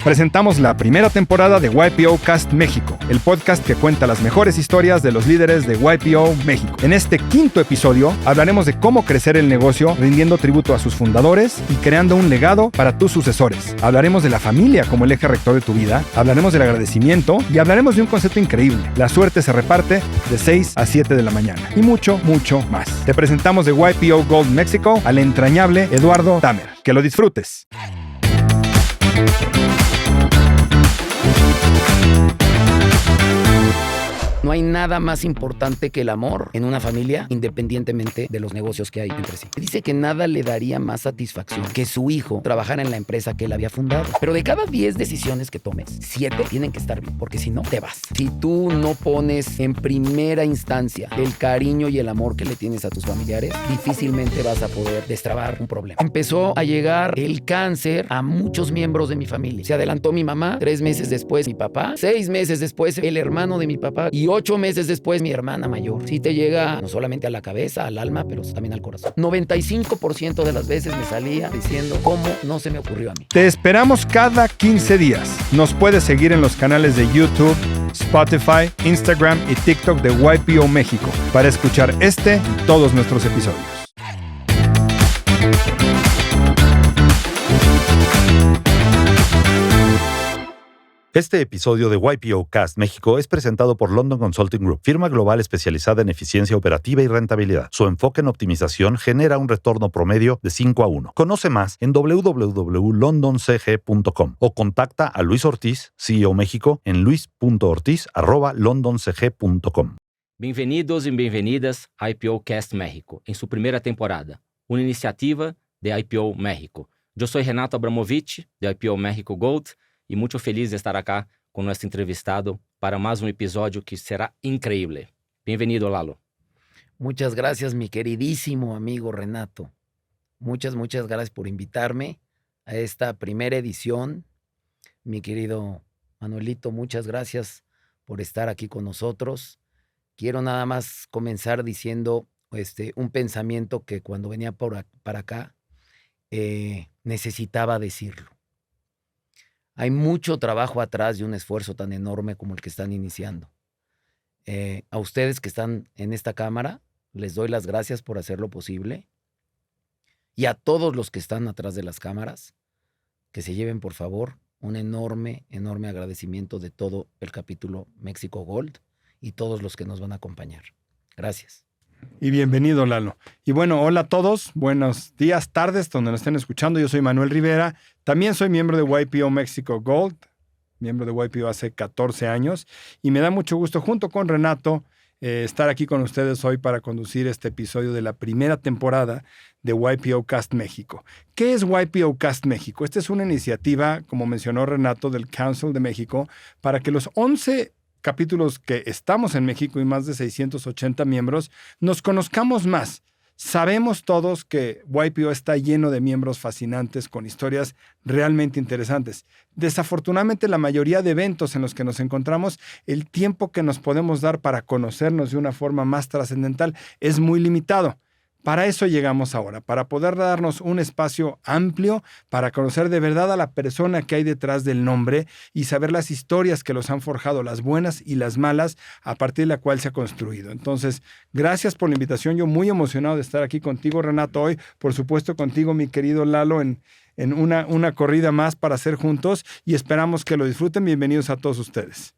Presentamos la primera temporada de YPO Cast México, el podcast que cuenta las mejores historias de los líderes de YPO México. En este quinto episodio hablaremos de cómo crecer el negocio rindiendo tributo a sus fundadores y creando un legado para tus sucesores. Hablaremos de la familia como el eje rector de tu vida, hablaremos del agradecimiento y hablaremos de un concepto increíble. La suerte se reparte de 6 a 7 de la mañana y mucho, mucho más. Te presentamos de YPO Gold México al entrañable Eduardo Tamer. Que lo disfrutes. No hay nada más importante que el amor en una familia, independientemente de los negocios que hay entre sí. Dice que nada le daría más satisfacción que su hijo trabajara en la empresa que él había fundado. Pero de cada 10 decisiones que tomes, 7 tienen que estar bien, porque si no, te vas. Si tú no pones en primera instancia el cariño y el amor que le tienes a tus familiares, difícilmente vas a poder destrabar un problema. Empezó a llegar el cáncer a muchos miembros de mi familia. Se adelantó mi mamá, 3 meses después mi papá, 6 meses después el hermano de mi papá y 8 meses después mi hermana mayor. Sí te llega no solamente a la cabeza, al alma, pero también al corazón. 95% de las veces me salía diciendo cómo no se me ocurrió a mí. Te esperamos cada 15 días. Nos puedes seguir en los canales de YouTube, Spotify, Instagram y TikTok de YPO México para escuchar este y todos nuestros episodios. Este episodio de YPO Cast México es presentado por London Consulting Group, firma global especializada en eficiencia operativa y rentabilidad. Su enfoque en optimización genera un retorno promedio de 5-1. Conoce más en www.londoncg.com o contacta a Luis Ortiz, CEO México, en luis.ortiz@londoncg.com. Bem-vindos e bem-vindas a IPO Cast México, em sua primeira temporada, uma iniciativa de IPO México. Eu sou Renato Abramovich, de IPO México Gold, e muito feliz de estar acá com nosso entrevistado para mais episódio que será increíble. Bienvenido, Lalo. Muchas gracias, mi queridísimo amigo Renato. Muchas gracias por invitarme a esta primera edición. Mi querido Manuelito, muchas gracias por estar aquí con nosotros. Quiero nada más comenzar diciendo un pensamiento que cuando venía para acá necesitaba decirlo. Hay mucho trabajo atrás de un esfuerzo tan enorme como el que están iniciando. A ustedes que están en esta cámara, les doy las gracias por hacerlo posible. Y a todos los que están atrás de las cámaras, que se lleven, por favor, un enorme agradecimiento de todo el capítulo México Gold y todos los que nos van a acompañar. Gracias. Y bienvenido, Lalo. Y bueno, hola a todos, buenos días, tardes, donde nos estén escuchando. Yo soy Manuel Rivera, también soy miembro de YPO México Gold, miembro de YPO hace 14 años, y me da mucho gusto, junto con Renato, estar aquí con ustedes hoy para conducir este episodio de la primera temporada de YPO Cast México. ¿Qué es YPO Cast México? Esta es una iniciativa, como mencionó Renato, del Council de México, para que los 11 capítulos que estamos en México y más de 680 miembros, nos conozcamos más. Sabemos todos que YPO está lleno de miembros fascinantes con historias realmente interesantes. Desafortunadamente, la mayoría de eventos en los que nos encontramos, el tiempo que nos podemos dar para conocernos de una forma más trascendental es muy limitado. Para eso llegamos ahora, para poder darnos un espacio amplio para conocer de verdad a la persona que hay detrás del nombre y saber las historias que los han forjado, las buenas y las malas, a partir de la cual se ha construido. Entonces, gracias por la invitación. Yo muy emocionado de estar aquí contigo, Renato, hoy. Por supuesto, contigo, mi querido Lalo, en una corrida más para hacer juntos y esperamos que lo disfruten. Bienvenidos a todos ustedes.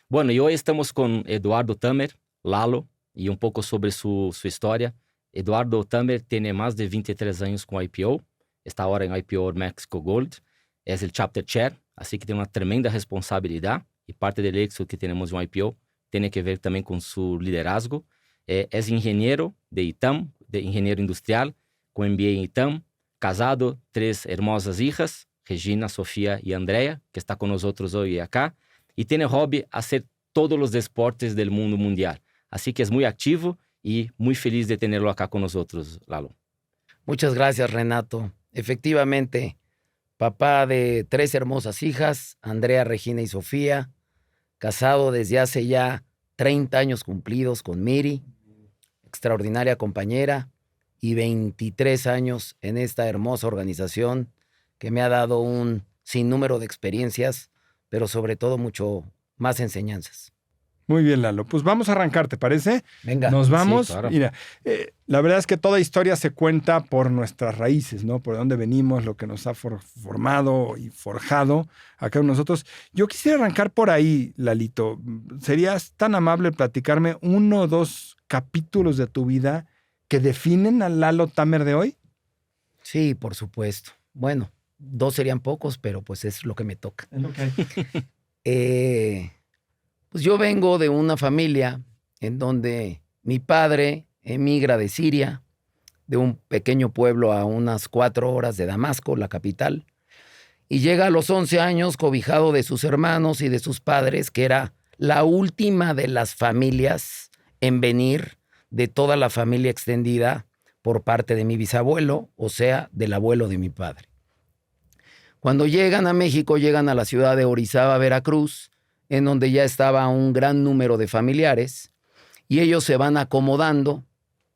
Bueno, y hoy estamos con Eduardo Tamer, Lalo, y un poco sobre su historia. Eduardo Tamer tiene más de 23 años con IPO, está ahora en IPO México Gold, es el Chapter Chair, así que tiene una tremenda responsabilidad y parte del éxito que tenemos en IPO tiene que ver también con su liderazgo. Es ingeniero de ITAM, de ingeniero industrial, con MBA en ITAM, casado, 3 hermosas hijas, Regina, Sofía y Andrea, que está con nosotros hoy acá, y tiene hobby hacer todos los deportes del mundo mundial. Así que es muy activo y muy feliz de tenerlo acá con nosotros, Lalo. Muchas gracias, Renato. Efectivamente, papá de 3 hermosas hijas, Andrea, Regina y Sofía, casado desde hace ya 30 años cumplidos con Miri, extraordinaria compañera, y 23 años en esta hermosa organización que me ha dado un sin número de experiencias, pero sobre todo mucho más enseñanzas. Muy bien, Lalo. Pues vamos a arrancar, ¿te parece? Venga. Nos vamos. Sí, claro. Mira, la verdad es que toda historia se cuenta por nuestras raíces, ¿no? Por dónde venimos, lo que nos ha formado y forjado a cada uno de nosotros. Yo quisiera arrancar por ahí, Lalito. ¿Serías tan amable platicarme 1 o 2 capítulos de tu vida que definen al Lalo Tamer de hoy? Sí, por supuesto. Bueno, 2 serían pocos, pero pues es lo que me toca. Es lo que hay. Pues yo vengo de una familia en donde mi padre emigra de Siria, de un pequeño pueblo a unas 4 horas de Damasco, la capital, y llega a los 11 años cobijado de sus hermanos y de sus padres, que era la última de las familias en venir de toda la familia extendida por parte de mi bisabuelo, o sea, del abuelo de mi padre. Cuando llegan a México, llegan a la ciudad de Orizaba, Veracruz, en donde ya estaba un gran número de familiares, y ellos se van acomodando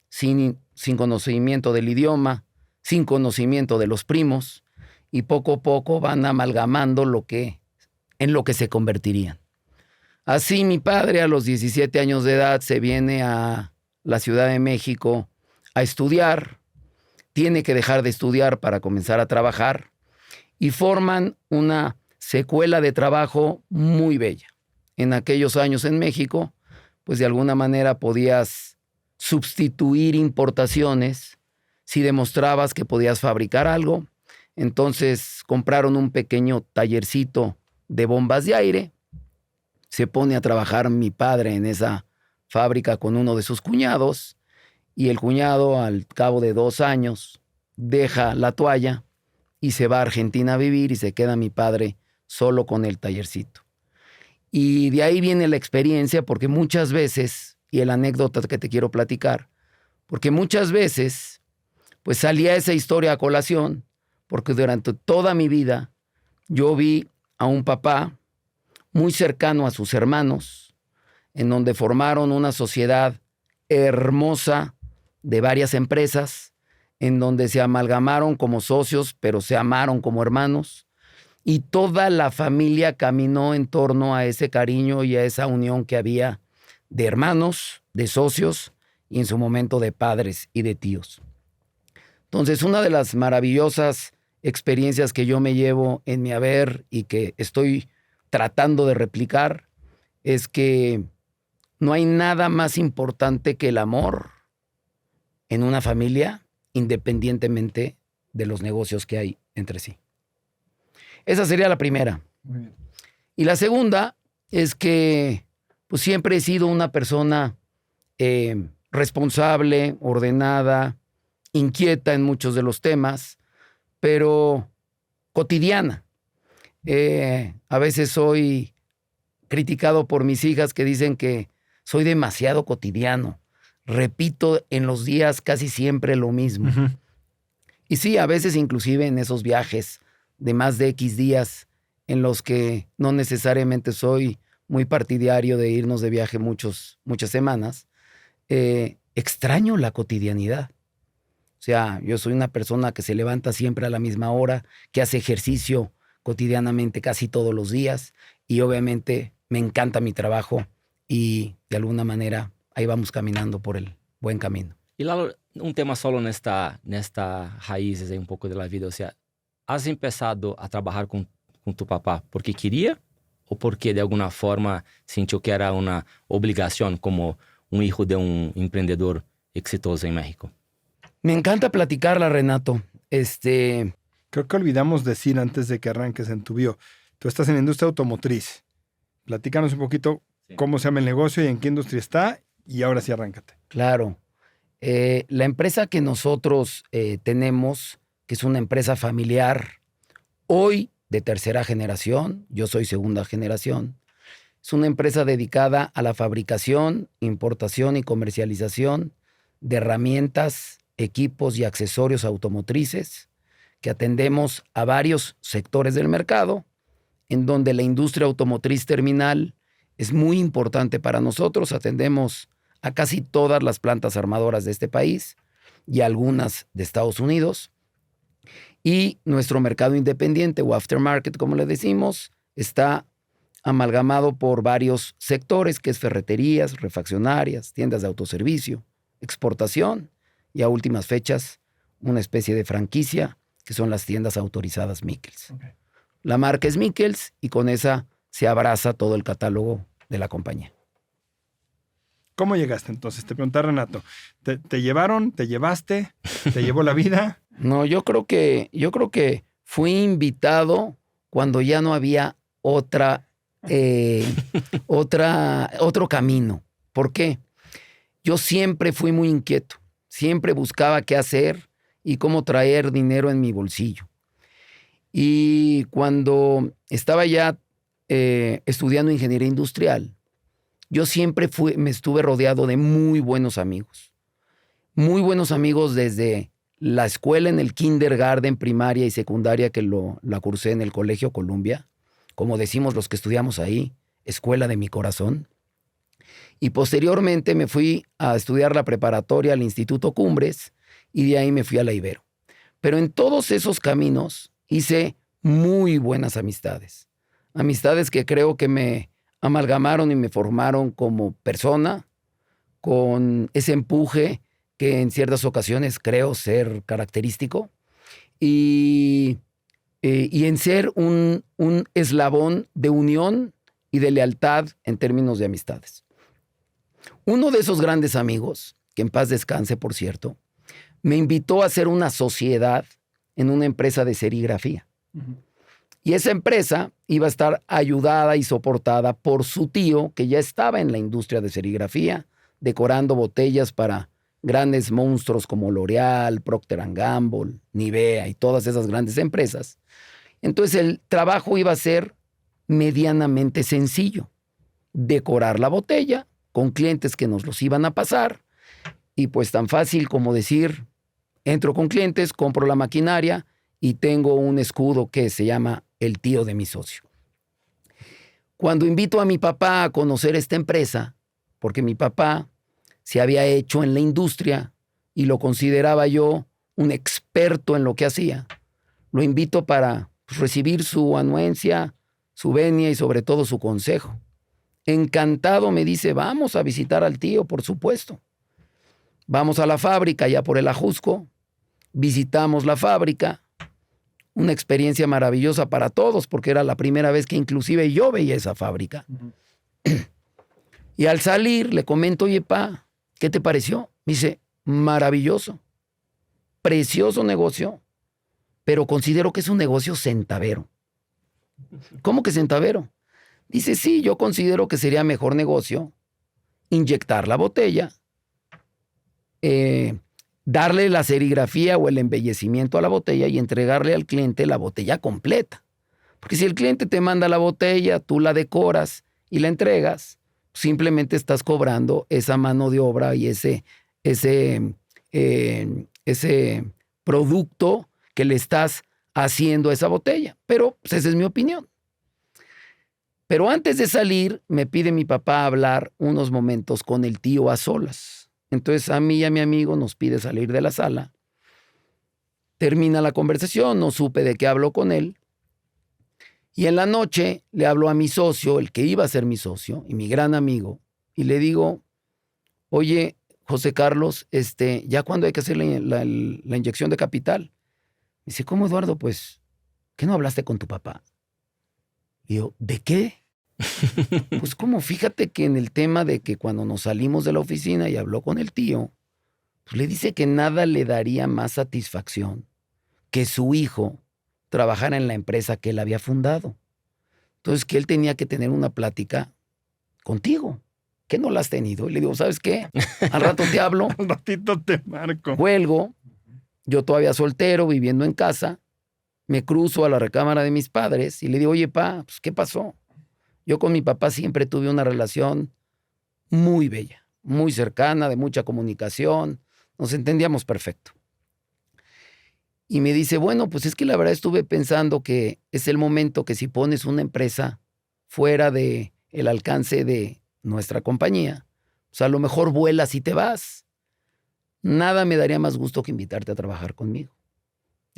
sin conocimiento del idioma, sin conocimiento de los primos, y poco a poco van amalgamando en lo que se convertirían. Así mi padre a los 17 años de edad se viene a la Ciudad de México a estudiar, tiene que dejar de estudiar para comenzar a trabajar, y forman una secuela de trabajo muy bella. En aquellos años en México, pues de alguna manera podías sustituir importaciones si demostrabas que podías fabricar algo. Entonces compraron un pequeño tallercito de bombas de aire. Se pone a trabajar mi padre en esa fábrica con uno de sus cuñados, y el cuñado al cabo de 2 años deja la toalla y se va a Argentina a vivir, y se queda mi padre solo con el tallercito. Y de ahí viene la experiencia, porque muchas veces, y la anécdota que te quiero platicar, porque muchas veces pues salía esa historia a colación, porque durante toda mi vida yo vi a un papá muy cercano a sus hermanos, en donde formaron una sociedad hermosa de varias empresas, en donde se amalgamaron como socios, pero se amaron como hermanos, y toda la familia caminó en torno a ese cariño y a esa unión que había de hermanos, de socios, y en su momento de padres y de tíos. Entonces, una de las maravillosas experiencias que yo me llevo en mi haber y que estoy tratando de replicar es que no hay nada más importante que el amor en una familia, independientemente de los negocios que hay entre sí. Esa sería la primera. Muy bien. Y la segunda es que pues, siempre he sido una persona responsable, ordenada, inquieta en muchos de los temas, pero cotidiana. A veces soy criticado por mis hijas que dicen que soy demasiado cotidiano. Repito en los días casi siempre lo mismo. Uh-huh. Y sí, a veces inclusive en esos viajes de más de X días en los que no necesariamente soy muy partidario de irnos de viaje muchas semanas, extraño la cotidianidad. O sea, yo soy una persona que se levanta siempre a la misma hora, que hace ejercicio cotidianamente casi todos los días, y obviamente me encanta mi trabajo y de alguna manera ahí vamos caminando por el buen camino. E Lalo, um tema solo nesta raízes aí um pouco da vida, ou seja, has empezado a trabalhar com tu papá porque queria ou porque de alguma forma sentiu que era uma obrigação como um hijo de um empreendedor exitoso em México? Me encanta platicarla, Renato. Creo que olvidamos decir antes de que arranques en tu bio, tú estás en la industria automotriz. Platícanos un poquito cómo se llama el negocio y en qué industria está, y ahora sí arráncate. Claro. La empresa que nosotros tenemos, que es una empresa familiar, hoy de tercera generación, yo soy segunda generación, es una empresa dedicada a la fabricación, importación y comercialización de herramientas, equipos y accesorios automotrices, que atendemos a varios sectores del mercado, en donde la industria automotriz terminal es muy importante para nosotros. Atendemos a casi todas las plantas armadoras de este país y algunas de Estados Unidos. Y nuestro mercado independiente o aftermarket, como le decimos, está amalgamado por varios sectores, que es ferreterías, refaccionarias, tiendas de autoservicio, exportación y a últimas fechas una especie de franquicia, que son las tiendas autorizadas Mikkels. Okay. La marca es Mikkels y con esa se abraza todo el catálogo de la compañía. ¿Cómo llegaste entonces? Te pregunté, Renato. ¿Te llevaron? ¿Te llevaste? ¿Te llevó la vida? No, yo creo que fui invitado cuando ya no había otro camino. ¿Por qué? Yo siempre fui muy inquieto. Siempre buscaba qué hacer y cómo traer dinero en mi bolsillo. Y cuando estaba ya estudiando ingeniería industrial, yo siempre me estuve rodeado de muy buenos amigos. Muy buenos amigos desde la escuela en el kindergarten, primaria y secundaria, que la cursé en el Colegio Columbia, como decimos los que estudiamos ahí, escuela de mi corazón. Y posteriormente me fui a estudiar la preparatoria al Instituto Cumbres y de ahí me fui a la Ibero. Pero en todos esos caminos hice muy buenas amistades. Amistades que creo que me amalgamaron y me formaron como persona, con ese empuje que en ciertas ocasiones creo ser característico, y en ser un eslabón de unión y de lealtad en términos de amistades. Uno de esos grandes amigos, que en paz descanse, por cierto, me invitó a hacer una sociedad en una empresa de serigrafía. Uh-huh. Y esa empresa iba a estar ayudada y soportada por su tío, que ya estaba en la industria de serigrafía, decorando botellas para grandes monstruos como L'Oreal, Procter & Gamble, Nivea y todas esas grandes empresas. Entonces el trabajo iba a ser medianamente sencillo. Decorar la botella con clientes que nos los iban a pasar, y pues tan fácil como decir, entro con clientes, compro la maquinaria y tengo un escudo que se llama el tío de mi socio. Cuando invito a mi papá a conocer esta empresa, porque mi papá se había hecho en la industria y lo consideraba yo un experto en lo que hacía, lo invito para recibir su anuencia, su venia y sobre todo su consejo. Encantado me dice, vamos a visitar al tío, por supuesto. Vamos a la fábrica, ya por el Ajusco, visitamos la fábrica, una experiencia maravillosa para todos, porque era la primera vez que inclusive yo veía esa fábrica. Uh-huh. Y al salir le comento, oye, pa, ¿qué te pareció? Me dice, maravilloso, precioso negocio, pero considero que es un negocio centavero. ¿Cómo que centavero? Dice, sí, yo considero que sería mejor negocio inyectar la botella, darle la serigrafía o el embellecimiento a la botella y entregarle al cliente la botella completa. Porque si el cliente te manda la botella, tú la decoras y la entregas, simplemente estás cobrando esa mano de obra y ese producto que le estás haciendo a esa botella. Pero pues, esa es mi opinión. Pero antes de salir, me pide mi papá hablar unos momentos con el tío a solas. Entonces a mí y a mi amigo nos pide salir de la sala. Termina la conversación, no supe de qué habló con él. Y en la noche le hablo a mi socio, el que iba a ser mi socio y mi gran amigo, y le digo, oye, José Carlos, ¿ya cuándo hay que hacer la inyección de capital? Me dice, ¿cómo, Eduardo? Pues, ¿qué no hablaste con tu papá? Y yo, ¿de qué? Pues como, fíjate que en el tema de que cuando nos salimos de la oficina y habló con el tío, pues le dice que nada le daría más satisfacción que su hijo trabajara en la empresa que él había fundado. Entonces que él tenía que tener una plática contigo. ¿Qué no la has tenido? Y le digo, ¿sabes qué? Al rato te hablo. Al ratito te marco. Cuelgo, yo todavía soltero, viviendo en casa, me cruzo a la recámara de mis padres y le digo, oye, pa, pues, ¿qué pasó? Yo con mi papá siempre tuve una relación muy bella, muy cercana, de mucha comunicación, nos entendíamos perfecto. Y me dice, bueno, pues es que la verdad estuve pensando que es el momento que si pones una empresa fuera de el alcance de nuestra compañía, pues a lo mejor vuelas y te vas. Nada me daría más gusto que invitarte a trabajar conmigo.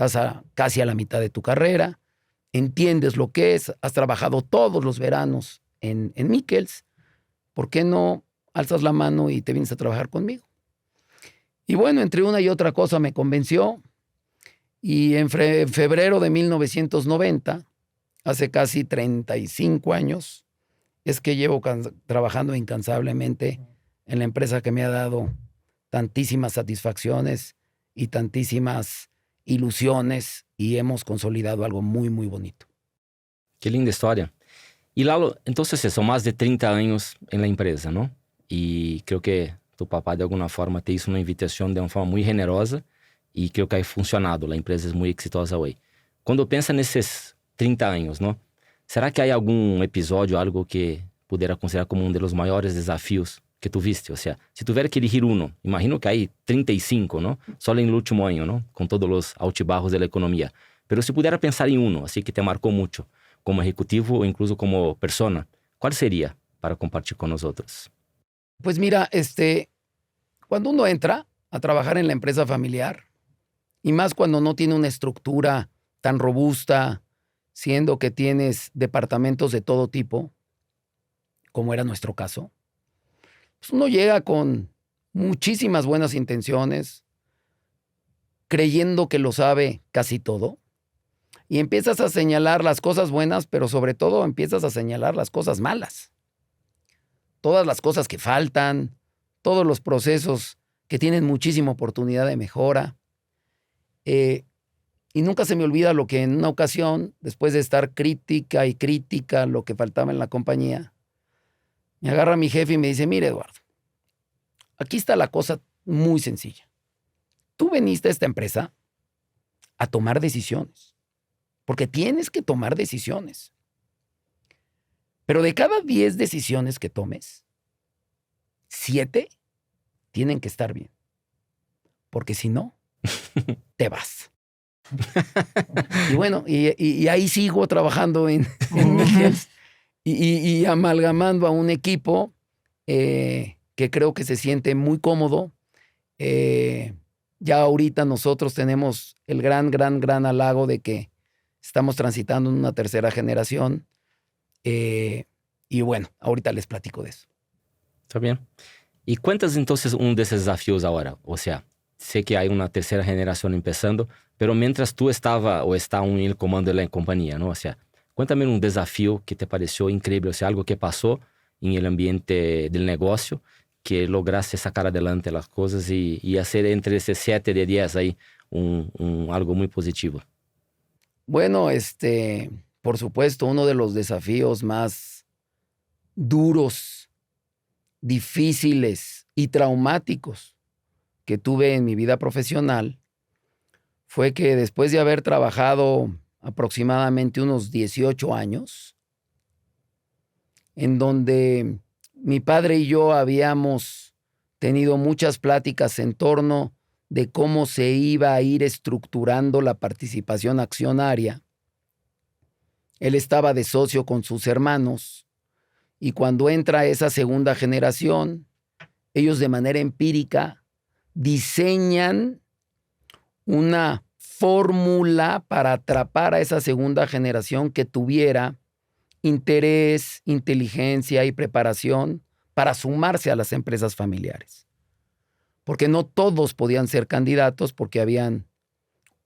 estás casi a la mitad de tu carrera, entiendes lo que es, has trabajado todos los veranos en Mikkels, ¿por qué no alzas la mano y te vienes a trabajar conmigo? Y bueno, entre una y otra cosa me convenció, y en febrero de 1990, hace casi 35 años, es que llevo trabajando incansablemente en la empresa que me ha dado tantísimas satisfacciones y tantísimas ilusiones, y hemos consolidado algo muy, muy bonito. Qué linda historia. Y Lalo, entonces son más de 30 años en la empresa, ¿no? Y creo que tu papá de alguna forma te hizo una invitación de una forma muy generosa y creo que ha funcionado. La empresa es muy exitosa hoy. Cuando piensas en esos 30 años, ¿no? ¿Será que hay algún episodio, algo que pudiera considerar como uno de los mayores desafíos que tuviste? O sea, si tuviera que elegir uno, imagino que hay 35, ¿no? Solo en el último año, ¿no? Con todos los altibajos de la economía. Pero si pudiera pensar en uno, así que te marcó mucho, como ejecutivo o incluso como persona, ¿cuál sería para compartir con nosotros? Pues mira, cuando uno entra a trabajar en la empresa familiar, y más cuando no tiene una estructura tan robusta, siendo que tienes departamentos de todo tipo, como era nuestro caso, pues uno llega con muchísimas buenas intenciones, creyendo que lo sabe casi todo, y empiezas a señalar las cosas buenas, pero sobre todo empiezas a señalar las cosas malas. Todas las cosas que faltan, todos los procesos que tienen muchísima oportunidad de mejora. Y nunca se me olvida lo que en una ocasión, después de estar crítica y crítica lo que faltaba en la compañía, me agarra mi jefe y me dice: mire, Eduardo, aquí está la cosa muy sencilla. Tú viniste a esta empresa a tomar decisiones, porque tienes que tomar decisiones. Pero de cada 10 decisiones que tomes, 7 tienen que estar bien. Porque si no, te vas. Y bueno, y ahí sigo trabajando en Mikkels y amalgamando a un equipo que creo que se siente muy cómodo. Ya ahorita nosotros tenemos el gran halago de que estamos transitando en una tercera generación. Y bueno, ahorita les platico de eso. Está bien. ¿Y cuentas entonces uno de esos desafíos ahora? O sea, sé que hay una tercera generación empezando, pero mientras tú estaba o está en el comando de la compañía, ¿no? O sea, cuéntame un desafío que te pareció increíble, o sea, algo que pasó en el ambiente del negocio, que lograste sacar adelante las cosas y hacer entre ese 7 de 10 ahí algo muy positivo. Bueno, por supuesto, uno de los desafíos más duros, difíciles y traumáticos que tuve en mi vida profesional fue que después de haber trabajado aproximadamente unos 18 años, en donde mi padre y yo habíamos tenido muchas pláticas en torno de cómo se iba a ir estructurando la participación accionaria. Él estaba de socio con sus hermanos, y cuando entra esa segunda generación, ellos de manera empírica diseñan una fórmula para atrapar a esa segunda generación que tuviera interés, inteligencia y preparación para sumarse a las empresas familiares. Porque no todos podían ser candidatos, porque habían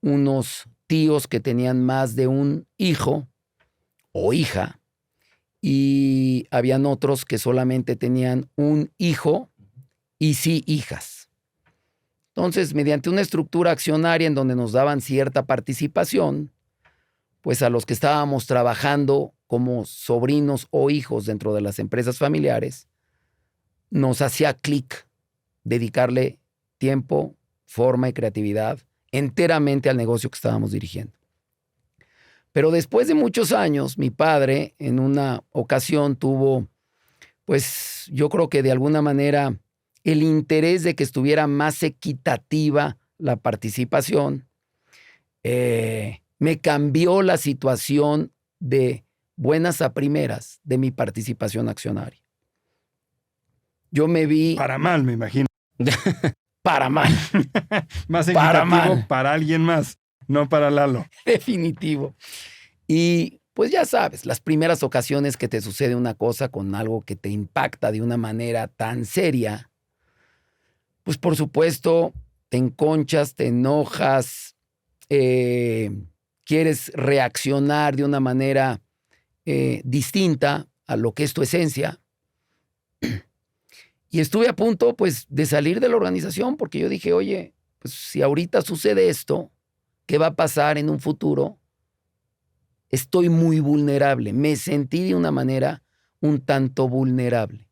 unos tíos que tenían más de un hijo o hija, y habían otros que solamente tenían un hijo y sí hijas. Entonces, mediante una estructura accionaria en donde nos daban cierta participación, pues a los que estábamos trabajando como sobrinos o hijos dentro de las empresas familiares, nos hacía clic dedicarle tiempo, forma y creatividad enteramente al negocio que estábamos dirigiendo. Pero después de muchos años, mi padre en una ocasión tuvo, pues yo creo que de alguna manera, el interés de que estuviera más equitativa la participación. Me cambió la situación de buenas a primeras de mi participación accionaria. Yo me vi... Para mal, me imagino. Para mal. Más equitativo para alguien más. No para Lalo. Definitivo. Y pues ya sabes, las primeras ocasiones que te sucede una cosa con algo que te impacta de una manera tan seria, pues por supuesto te enconchas, te enojas, quieres reaccionar de una manera distinta a lo que es tu esencia. Y estuve a punto, pues, de salir de la organización porque yo dije, oye, pues si ahorita sucede esto, ¿qué va a pasar en un futuro? Estoy muy vulnerable. Me sentí de una manera un tanto vulnerable.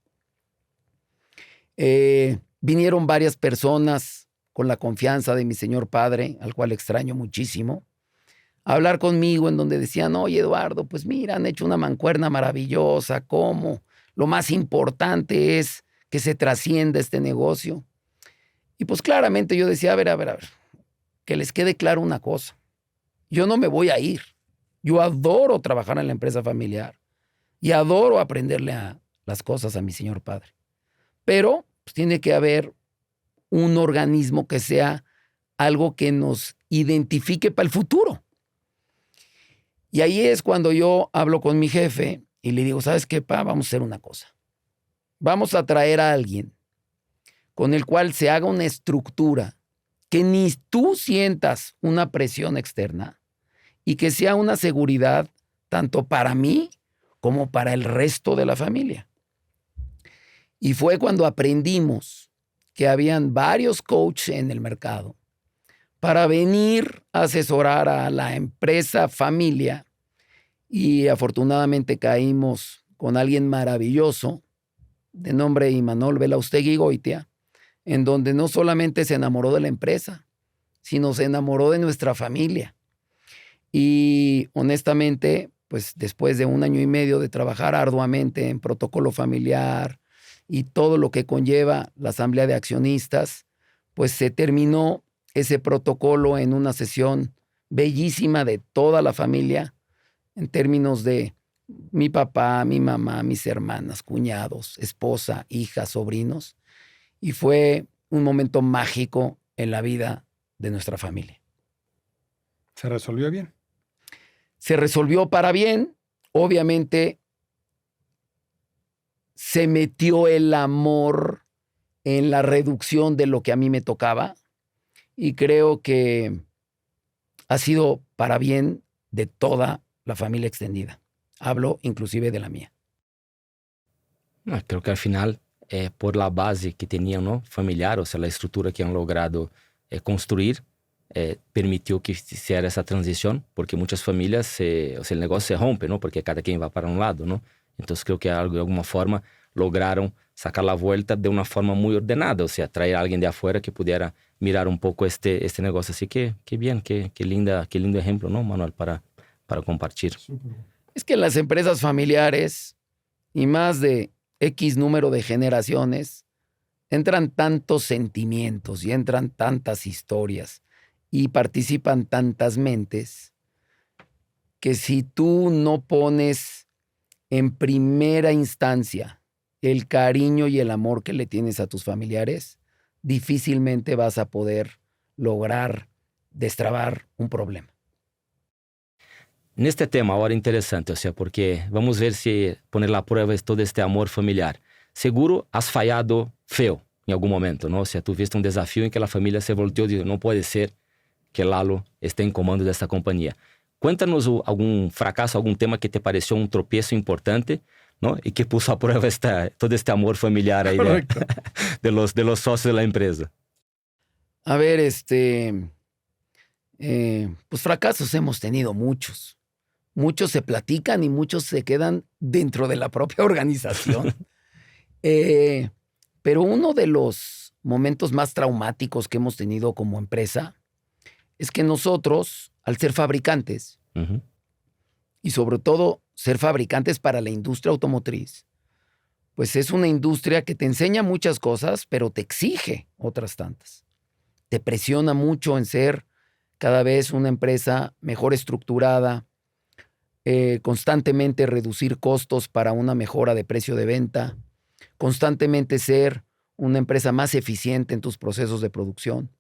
Vinieron varias personas con la confianza de mi señor padre, al cual extraño muchísimo, a hablar conmigo en donde decían, oye, Eduardo, pues mira, han hecho una mancuerna maravillosa, ¿cómo? Lo más importante es que se trascienda este negocio. Y pues claramente yo decía, a ver, que les quede claro una cosa. Yo no me voy a ir. Yo adoro trabajar en la empresa familiar y adoro aprenderle las cosas a mi señor padre. Pero pues, tiene que haber un organismo que sea algo que nos identifique para el futuro. Y ahí es cuando yo hablo con mi jefe y le digo, ¿sabes qué, pa? Vamos a hacer una cosa. Vamos a traer a alguien con el cual se haga una estructura que ni tú sientas una presión externa y que sea una seguridad tanto para mí como para el resto de la familia. Y fue cuando aprendimos que habían varios coaches en el mercado para venir a asesorar a la empresa familia y afortunadamente caímos con alguien maravilloso de nombre Imanol Belaustegui Goitia, en donde no solamente se enamoró de la empresa, sino se enamoró de nuestra familia. Y honestamente, pues después de 1 año y medio de trabajar arduamente en protocolo familiar y todo lo que conlleva la asamblea de accionistas, pues se terminó ese protocolo en una sesión bellísima de toda la familia en términos de mi papá, mi mamá, mis hermanas, cuñados, esposa, hijas, sobrinos. Y fue un momento mágico en la vida de nuestra familia. ¿Se resolvió bien? Se resolvió para bien. Obviamente se metió el amor en la reducción de lo que a mí me tocaba y creo que ha sido para bien de toda la familia extendida. Hablo inclusive de la mía. Creo que al final, por la base que tenían, ¿no? Familiar, o sea, la estructura que han logrado construir, permitió que hiciera esa transición, porque muchas familias, o sea, el negocio se rompe, ¿no? Porque cada quien va para un lado, ¿no? Entonces creo que de alguna forma lograron sacar la vuelta de una forma muy ordenada, o sea, traer a alguien de afuera que pudiera mirar un poco este negocio. Así que qué bien, qué lindo ejemplo, ¿no, Manuel, para compartir? Es que en las empresas familiares y más de X número de generaciones entran tantos sentimientos y entran tantas historias y participan tantas mentes que si tú no pones en primera instancia el cariño y el amor que le tienes a tus familiares, difícilmente vas a poder lograr destrabar un problema. Neste tema, ahora interesante, o sea, porque vamos ver si poner a prueba todo este amor familiar. Seguro has fallado feo em algum momento, não? O sea, tu viste um desafio em que a família se volteou e disse, não pode ser que Lalo esté em comando desta companhia. Cuéntanos algum fracasso, algum tema que te pareceu um tropeço importante, não? E que puso a prueba todo este amor familiar aí de los socios de la empresa. A ver, pues fracasos hemos tenido muchos. Muchos se platican y muchos se quedan dentro de la propia organización. Pero uno de los momentos más traumáticos que hemos tenido como empresa es que nosotros, al ser fabricantes, y sobre todo ser fabricantes para la industria automotriz, pues es una industria que te enseña muchas cosas, pero te exige otras tantas. Te presiona mucho en ser cada vez una empresa mejor estructurada, constantemente reducir costos para una mejora de precio de venta, constantemente ser una empresa más eficiente en tus procesos de producción.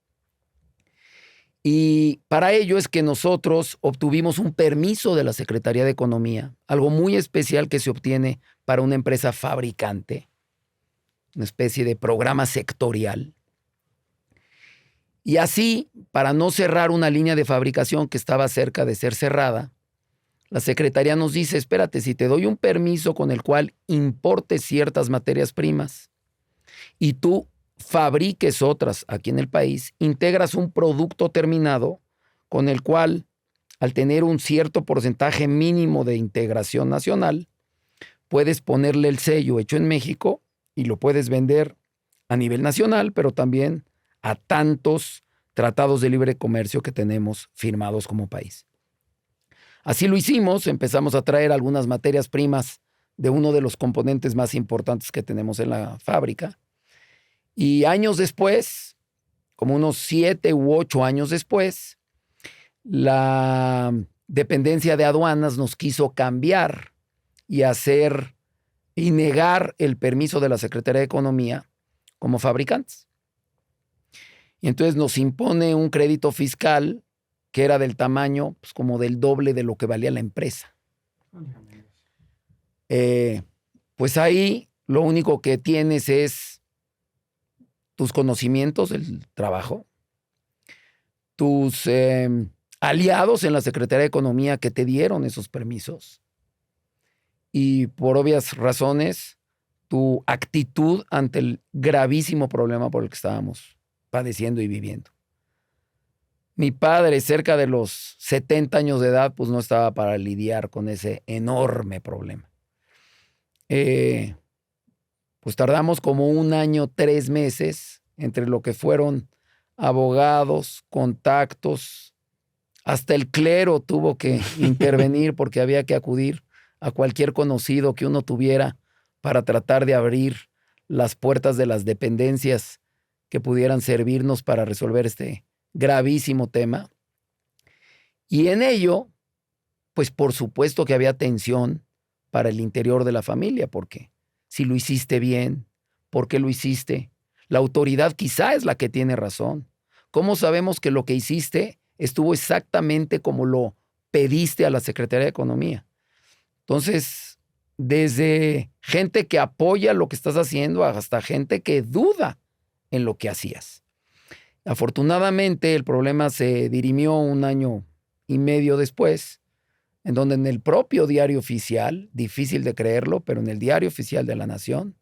Y para ello es que nosotros obtuvimos un permiso de la Secretaría de Economía, algo muy especial que se obtiene para una empresa fabricante, una especie de programa sectorial. Y así, para no cerrar una línea de fabricación que estaba cerca de ser cerrada, la Secretaría nos dice, espérate, si te doy un permiso con el cual importes ciertas materias primas y tú fabriques otras aquí en el país, integras un producto terminado con el cual, al tener un cierto porcentaje mínimo de integración nacional, puedes ponerle el sello hecho en México y lo puedes vender a nivel nacional, pero también a tantos tratados de libre comercio que tenemos firmados como país. Así lo hicimos, empezamos a traer algunas materias primas de uno de los componentes más importantes que tenemos en la fábrica. Y años después, como unos 7 u 8 años después, la dependencia de aduanas nos quiso cambiar y negar el permiso de la Secretaría de Economía como fabricantes. Y entonces nos impone un crédito fiscal que era del tamaño, pues, como del doble de lo que valía la empresa. Pues ahí lo único que tienes es tus conocimientos del trabajo, tus aliados en la Secretaría de Economía que te dieron esos permisos y por obvias razones tu actitud ante el gravísimo problema por el que estábamos padeciendo y viviendo. Mi padre, cerca de los 70 años de edad, pues no estaba para lidiar con ese enorme problema. Pues tardamos como 1 año, 3 meses entre lo que fueron abogados, contactos, hasta el clero tuvo que intervenir porque había que acudir a cualquier conocido que uno tuviera para tratar de abrir las puertas de las dependencias que pudieran servirnos para resolver este gravísimo tema. Y en ello, pues por supuesto que había tensión para el interior de la familia, porque si lo hiciste bien, ¿por qué lo hiciste? La autoridad quizá es la que tiene razón. ¿Cómo sabemos que lo que hiciste estuvo exactamente como lo pediste a la Secretaría de Economía? Entonces, desde gente que apoya lo que estás haciendo hasta gente que duda en lo que hacías. Afortunadamente, el problema se dirimió 1 año y medio después, en donde en el propio diario oficial, difícil de creerlo, pero en el diario oficial de la Nación,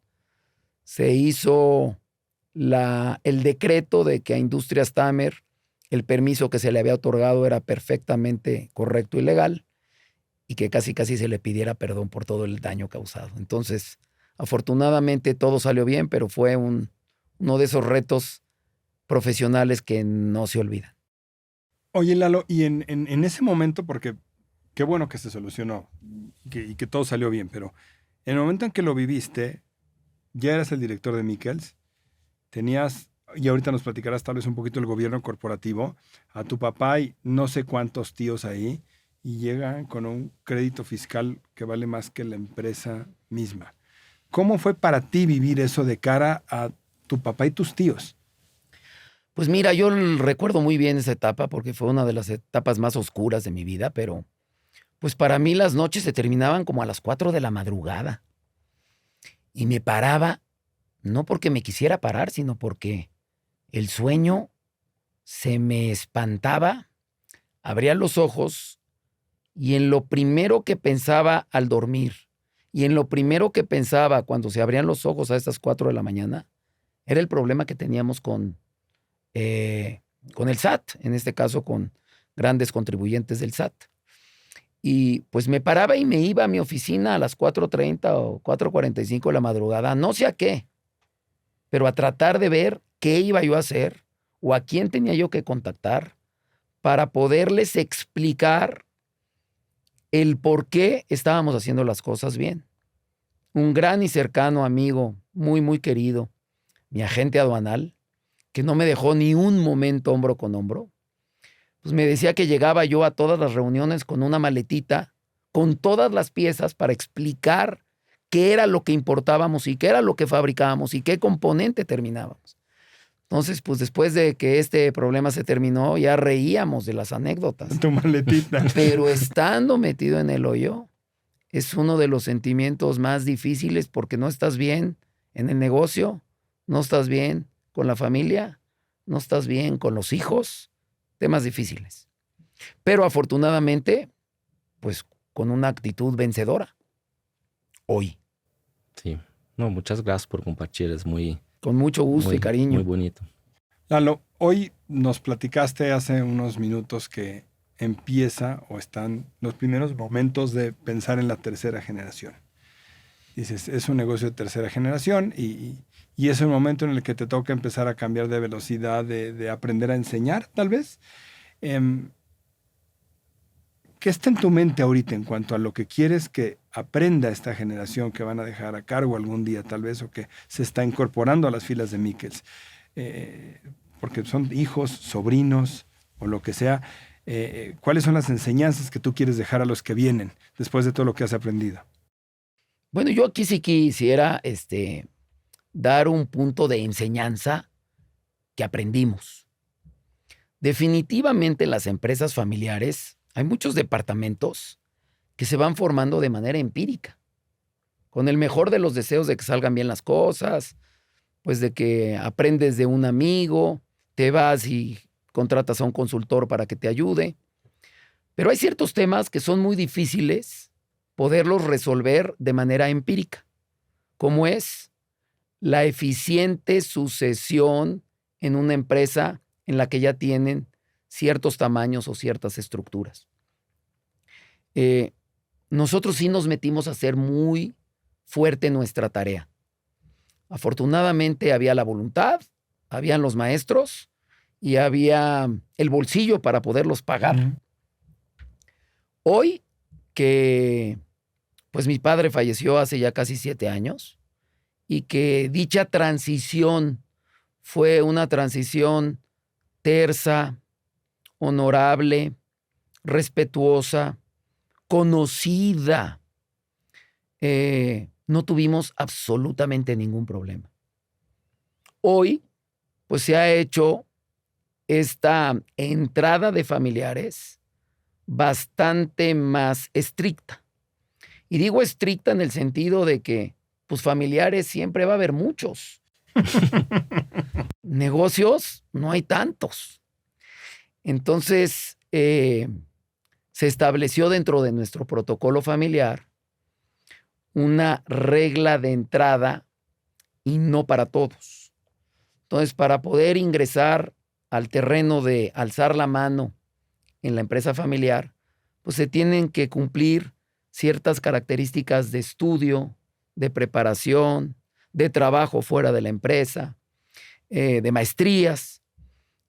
se hizo el decreto de que a Industrias Tamer el permiso que se le había otorgado era perfectamente correcto y legal y que casi se le pidiera perdón por todo el daño causado. Entonces, afortunadamente todo salió bien, pero fue uno de esos retos profesionales que no se olvidan. Oye, Lalo, y en ese momento, porque qué bueno que se solucionó y que todo salió bien, pero en el momento en que lo viviste, ya eras el director de Mikkels, tenías, y ahorita nos platicarás tal vez un poquito el gobierno corporativo, a tu papá y no sé cuántos tíos ahí, y llegan con un crédito fiscal que vale más que la empresa misma. ¿Cómo fue para ti vivir eso de cara a tu papá y tus tíos? Pues mira, yo recuerdo muy bien esa etapa porque fue una de las etapas más oscuras de mi vida, pero pues para mí las noches se terminaban como a las 4 de la madrugada. Y me paraba, no porque me quisiera parar, sino porque el sueño se me espantaba, abría los ojos y en lo primero que pensaba al dormir y en lo primero que pensaba cuando se abrían los ojos a estas 4 de la mañana era el problema que teníamos con el SAT, en este caso con grandes contribuyentes del SAT. Y pues me paraba y me iba a mi oficina a las 4:30 o 4:45 de la madrugada, no sé a qué, pero a tratar de ver qué iba yo a hacer o a quién tenía yo que contactar para poderles explicar el por qué estábamos haciendo las cosas bien. Un gran y cercano amigo, muy, muy querido, mi agente aduanal, que no me dejó ni un momento hombro con hombro, pues me decía que llegaba yo a todas las reuniones con una maletita, con todas las piezas para explicar qué era lo que importábamos y qué era lo que fabricábamos y qué componente terminábamos. Entonces, pues después de que este problema se terminó, ya reíamos de las anécdotas. Tu maletita. Pero estando metido en el hoyo, es uno de los sentimientos más difíciles porque no estás bien en el negocio, no estás bien con la familia, no estás bien con los hijos, temas difíciles. Pero afortunadamente, pues con una actitud vencedora. Hoy. Sí. No, muchas gracias por compartir. Es muy, Con mucho gusto muy, y cariño. muy bonito. Lalo, hoy nos platicaste hace unos minutos que empieza o están los primeros momentos de pensar en la tercera generación. Dices, es un negocio de tercera generación y es un momento en el que te toca empezar a cambiar de velocidad, de aprender a enseñar, tal vez. ¿Qué está en tu mente ahorita en cuanto a lo que quieres que aprenda esta generación que van a dejar a cargo algún día, tal vez, o que se está incorporando a las filas de Mikkels? Porque son hijos, sobrinos o lo que sea. ¿Cuáles son las enseñanzas que tú quieres dejar a los que vienen después de todo lo que has aprendido? Bueno, yo aquí sí quisiera dar un punto de enseñanza que aprendimos. Definitivamente en las empresas familiares hay muchos departamentos que se van formando de manera empírica, con el mejor de los deseos de que salgan bien las cosas, pues de que aprendes de un amigo, te vas y contratas a un consultor para que te ayude. Pero hay ciertos temas que son muy difíciles poderlos resolver de manera empírica, como es la eficiente sucesión en una empresa en la que ya tienen ciertos tamaños o ciertas estructuras. Nosotros sí nos metimos a hacer muy fuerte nuestra tarea. Afortunadamente había la voluntad, habían los maestros y había el bolsillo para poderlos pagar. Uh-huh. Hoy que pues mi padre falleció hace ya casi 7 años y que dicha transición fue una transición tersa, honorable, respetuosa, conocida. No tuvimos absolutamente ningún problema. Hoy, pues se ha hecho esta entrada de familiares bastante más estricta. Y digo estricta en el sentido de que, pues familiares siempre va a haber muchos. Negocios no hay tantos. Entonces, se estableció dentro de nuestro protocolo familiar una regla de entrada y no para todos. Entonces, para poder ingresar al terreno de alzar la mano en la empresa familiar, pues se tienen que cumplir ciertas características de estudio, de preparación, de trabajo fuera de la empresa, de maestrías.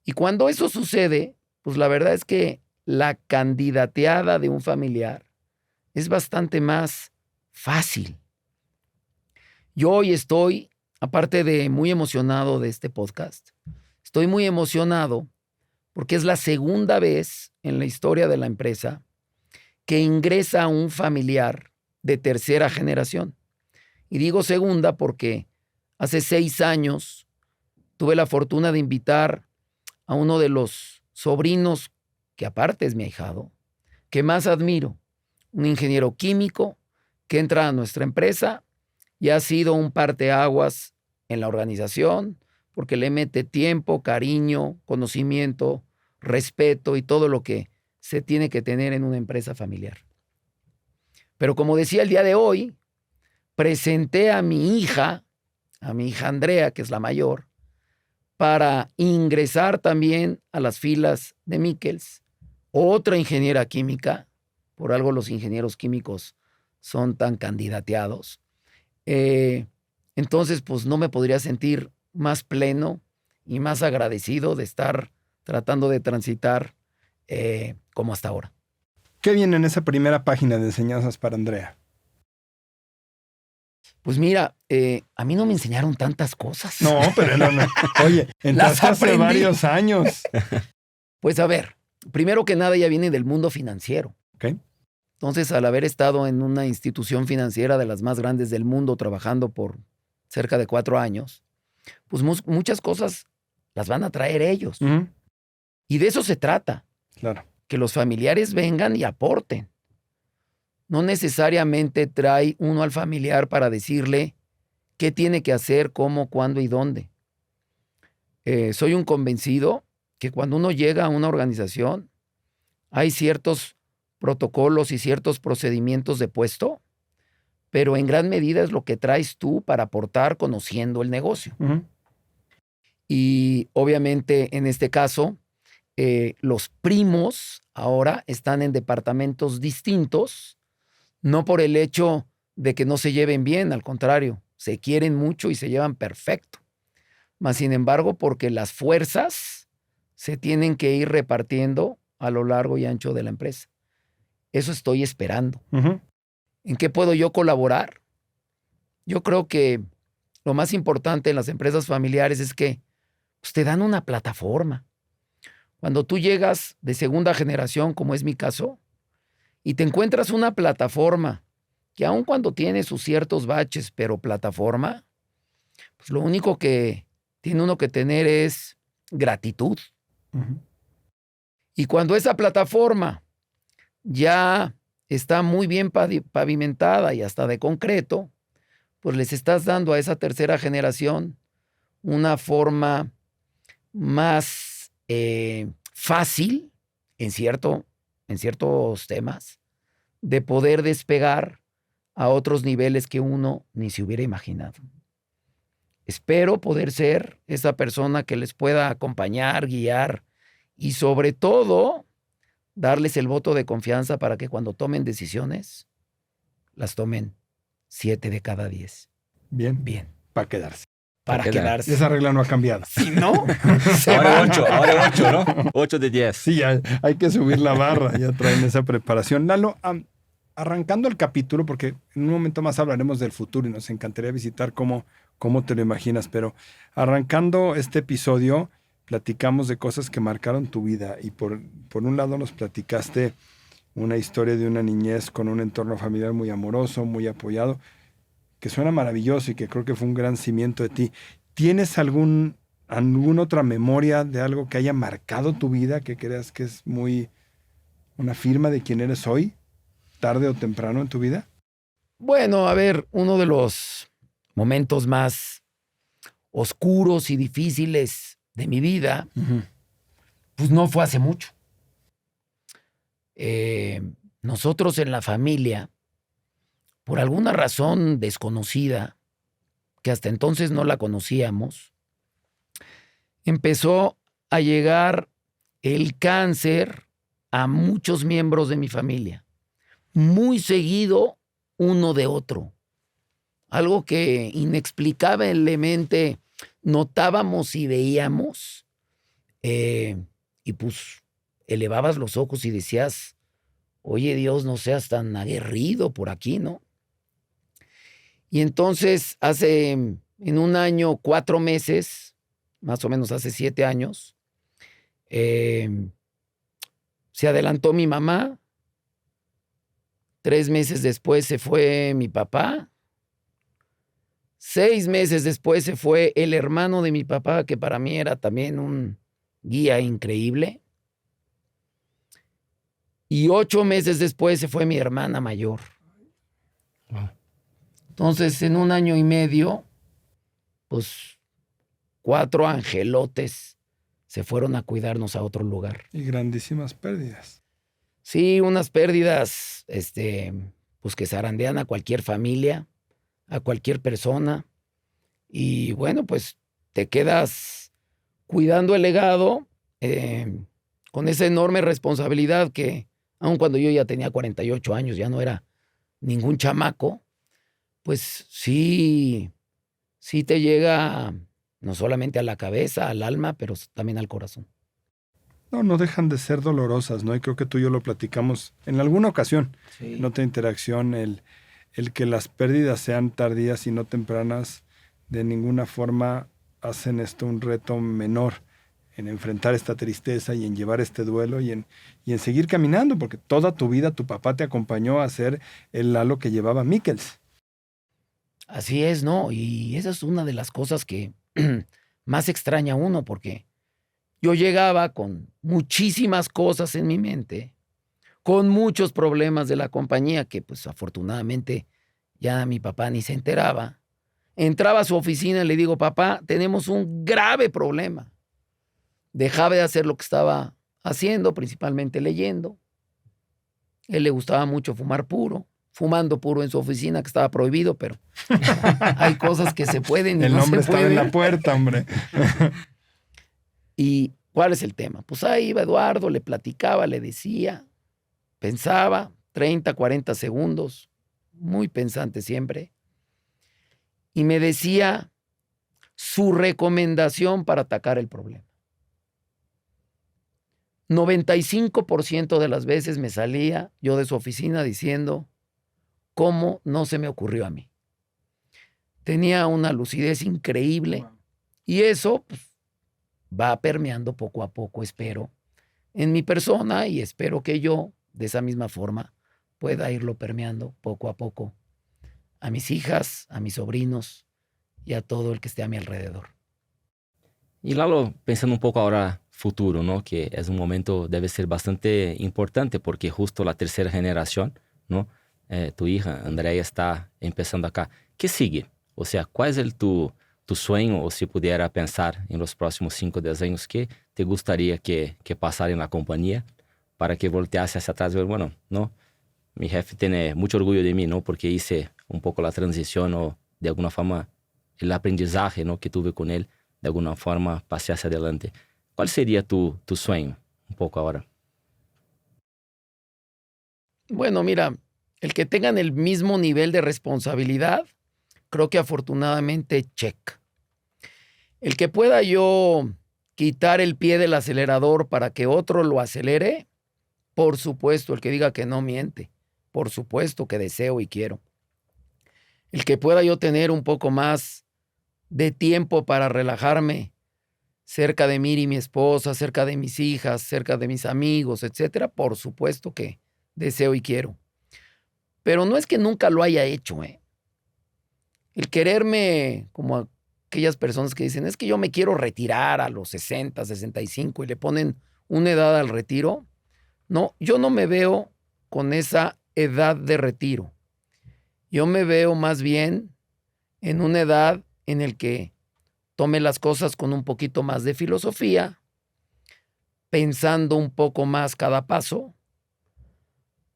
Y cuando eso sucede, pues la verdad es que la candidateada de un familiar es bastante más fácil. Yo hoy estoy, aparte de muy emocionado de este podcast, estoy muy emocionado porque es la segunda vez en la historia de la empresa que ingresa un familiar de tercera generación. Y digo segunda porque hace 6 años tuve la fortuna de invitar a uno de los sobrinos, que aparte es mi ahijado, que más admiro, un ingeniero químico que entra a nuestra empresa y ha sido un parteaguas en la organización porque le mete tiempo, cariño, conocimiento, respeto y todo lo que se tiene que tener en una empresa familiar. Pero como decía el día de hoy, presenté a mi hija Andrea, que es la mayor, para ingresar también a las filas de Mikkels, otra ingeniera química, por algo los ingenieros químicos son tan candidateados. Entonces, pues no me podría sentir más pleno y más agradecido de estar tratando de transitar como hasta ahora. ¿Qué viene en esa primera página de enseñanzas para Andrea? Pues mira, a mí no me enseñaron tantas cosas. No, pero no. Oye, entraste hace aprendí. varios años. Pues a ver, primero que nada ya viene del mundo financiero. Ok. Entonces, al haber estado en una institución financiera de las más grandes del mundo, trabajando por cerca de 4 años, pues muchas cosas las van a traer ellos. Ujú. Y de eso se trata, Claro. que los familiares vengan y aporten. No necesariamente trae uno al familiar para decirle qué tiene que hacer, cómo, cuándo y dónde. Soy un convencido que cuando uno llega a una organización, hay ciertos protocolos y ciertos procedimientos de puesto, pero en gran medida es lo que traes tú para aportar conociendo el negocio. Ujú. Y obviamente en este caso, los primos ahora están en departamentos distintos, no por el hecho de que no se lleven bien, al contrario, se quieren mucho y se llevan perfecto. Mas, sin embargo, porque las fuerzas se tienen que ir repartiendo a lo largo y ancho de la empresa. Eso estoy esperando. Ujú. ¿En qué puedo yo colaborar? Yo creo que lo más importante en las empresas familiares es que pues, te dan una plataforma. Cuando tú llegas de segunda generación, como es mi caso, y te encuentras una plataforma que aun cuando tiene sus ciertos baches, pero plataforma, pues lo único que tiene uno que tener es gratitud. Ujú. Y cuando esa plataforma ya está muy bien pavimentada y hasta de concreto, pues les estás dando a esa tercera generación una forma más fácil en ciertos temas de poder despegar a otros niveles que uno ni se hubiera imaginado. Espero poder ser esa persona que les pueda acompañar, guiar y sobre todo darles el voto de confianza para que cuando tomen decisiones, las tomen 7 de cada 10. Bien. Bien. Para quedarse. Para quedarse. Esa regla no ha cambiado. Si no, se Ahora van. 8, ¿no? 8 de 10. Sí, ya hay que subir la barra, ya traen esa preparación. Lalo, arrancando el capítulo, porque en un momento más hablaremos del futuro y nos encantaría visitar cómo te lo imaginas, pero arrancando este episodio, platicamos de cosas que marcaron tu vida y por un lado nos platicaste una historia de una niñez con un entorno familiar muy amoroso, muy apoyado, que suena maravilloso y que creo que fue un gran cimiento de ti. ¿Tienes alguna otra memoria de algo que haya marcado tu vida, que creas que es muy una firma de quién eres hoy, tarde o temprano en tu vida? Bueno, a ver, uno de los momentos más oscuros y difíciles de mi vida, pues no fue hace mucho. Nosotros en la familia, por alguna razón desconocida, que hasta entonces no la conocíamos, empezó a llegar el cáncer a muchos miembros de mi familia, muy seguido uno de otro. Algo que inexplicablemente notábamos y veíamos, y pues elevabas los ojos y decías, oye Dios, no seas tan aguerrido por aquí, ¿no? Y entonces en un año, 4 meses, más o menos hace 7 años, se adelantó mi mamá. 3 meses después se fue mi papá. 6 meses después se fue el hermano de mi papá, que para mí era también un guía increíble. Y 8 meses después se fue mi hermana mayor. Wow. Entonces, en un año y medio, pues 4 angelotes se fueron a cuidarnos a otro lugar. Y grandísimas pérdidas. Sí, unas pérdidas, pues que zarandean a cualquier familia, a cualquier persona. Y bueno, pues te quedas cuidando el legado con esa enorme responsabilidad que, aun cuando yo ya tenía 48 años, ya no era ningún chamaco, pues sí te llega no solamente a la cabeza, al alma, pero también al corazón. No dejan de ser dolorosas, ¿no? Y creo que tú y yo lo platicamos en alguna ocasión, Sí. en otra interacción, el que las pérdidas sean tardías y no tempranas, de ninguna forma hacen esto un reto menor en enfrentar esta tristeza y en llevar este duelo y en seguir caminando, porque toda tu vida tu papá te acompañó a ser el Lalo que llevaba Mikkels. Así es, ¿no? Y esa es una de las cosas que más extraña uno, porque yo llegaba con muchísimas cosas en mi mente, con muchos problemas de la compañía que pues afortunadamente ya mi papá ni se enteraba. Entraba a su oficina y le digo, papá, tenemos un grave problema. Dejaba de hacer lo que estaba haciendo, principalmente leyendo. Él le gustaba mucho fumar puro, fumando puro en su oficina, que estaba prohibido, pero hay cosas que se pueden y El no hombre se estaba en pueden. la puerta, hombre. ¿Y cuál es el tema? Pues ahí iba Eduardo, le platicaba, le decía, pensaba, 30, 40 segundos, muy pensante siempre, y me decía su recomendación para atacar el problema. 95% de las veces me salía yo de su oficina diciendo, ¿cómo no se me ocurrió a mí? Tenía una lucidez increíble y eso pues, va permeando poco a poco, espero, en mi persona y espero que yo, de esa misma forma, pueda irlo permeando poco a poco a mis hijas, a mis sobrinos y a todo el que esté a mi alrededor. Y Lalo, pensando un poco ahora futuro, ¿no? Que es un momento, debe ser bastante importante porque justo la tercera generación, ¿no? Tu hija, Andrea, está empezando acá. ¿Qué sigue? O sea, ¿cuál es tu sueño? O si pudiera pensar en los próximos 5 o 10 años, ¿qué te gustaría que pasara en la compañía para que voltease hacia atrás y ver, bueno, ¿no? Mi jefe tiene mucho orgullo de mí, ¿no? Porque hice un poco la transición o de alguna forma el aprendizaje, ¿no? Que tuve con él, de alguna forma pasé hacia adelante. ¿Cuál sería tu sueño un poco ahora? Bueno, mira, el que tengan el mismo nivel de responsabilidad, creo que afortunadamente check. El que pueda yo quitar el pie del acelerador para que otro lo acelere, por supuesto, el que diga que no miente, por supuesto que deseo y quiero. El que pueda yo tener un poco más de tiempo para relajarme cerca de mí y mi esposa, cerca de mis hijas, cerca de mis amigos, etcétera, por supuesto que deseo y quiero. Pero no es que nunca lo haya hecho, ¿eh? El quererme, como aquellas personas que dicen, es que yo me quiero retirar a los 60, 65 y le ponen una edad al retiro. No, yo no me veo con esa edad de retiro. Yo me veo más bien en una edad en el que tome las cosas con un poquito más de filosofía, pensando un poco más cada paso,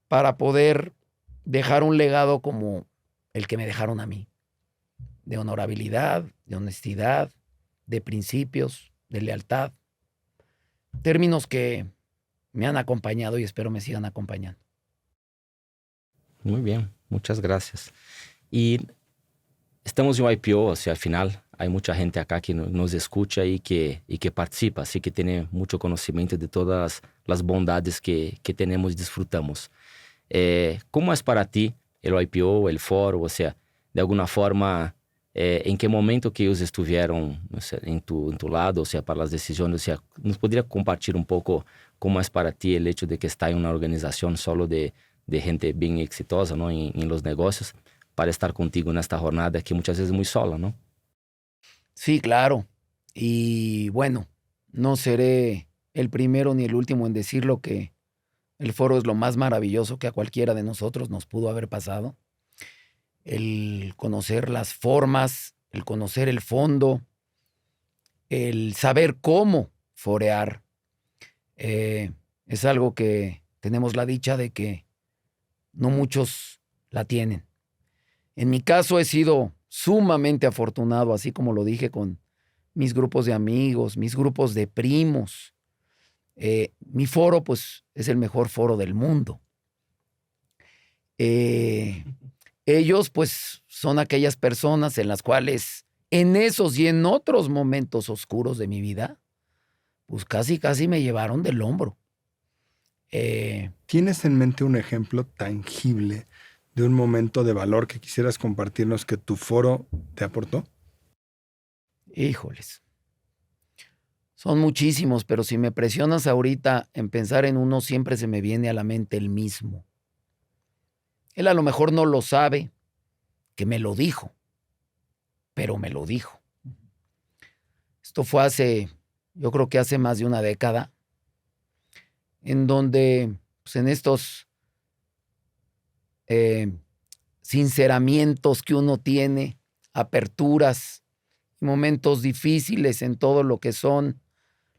para poder dejar un legado como el que me dejaron a mí, de honorabilidad, de honestidad, de principios, de lealtad, términos que me han acompañado y espero me sigan acompañando. Muy bien, muchas gracias. Y estamos en un IPO, o sea, al final hay mucha gente acá que nos escucha y que participa, así que tiene mucho conocimiento de todas las bondades que tenemos y disfrutamos. ¿Cómo es para ti el IPO, el foro? O sea, de alguna forma, ¿en qué momento que ellos estuvieron, no sé, en tu lado, o sea, para las decisiones? O sea, ¿nos podría compartir un poco cómo es para ti el hecho de que está en una organización solo de gente bien exitosa, ¿no? En los negocios, para estar contigo en esta jornada que muchas veces es muy sola, ¿no? Sí, claro. Y bueno, no seré el primero ni el último en decirlo que el foro es lo más maravilloso que a cualquiera de nosotros nos pudo haber pasado. El conocer las formas, el conocer el fondo, el saber cómo forear. Es algo que tenemos la dicha de que no muchos la tienen. En mi caso he sido sumamente afortunado, así como lo dije, con mis grupos de amigos, mis grupos de primos. Mi foro, pues, es el mejor foro del mundo. Ellos, pues, son aquellas personas en las cuales, en esos y en otros momentos oscuros de mi vida, pues casi me llevaron del hombro. ¿Tienes en mente un ejemplo tangible de un momento de valor que quisieras compartirnos que tu foro te aportó? Híjoles. Son muchísimos, pero si me presionas ahorita en pensar en uno, siempre se me viene a la mente el mismo. Él a lo mejor no lo sabe, que me lo dijo, pero me lo dijo. Esto fue yo creo que hace más de una década, en donde pues, en estos sinceramientos que uno tiene, aperturas, momentos difíciles en todo lo que son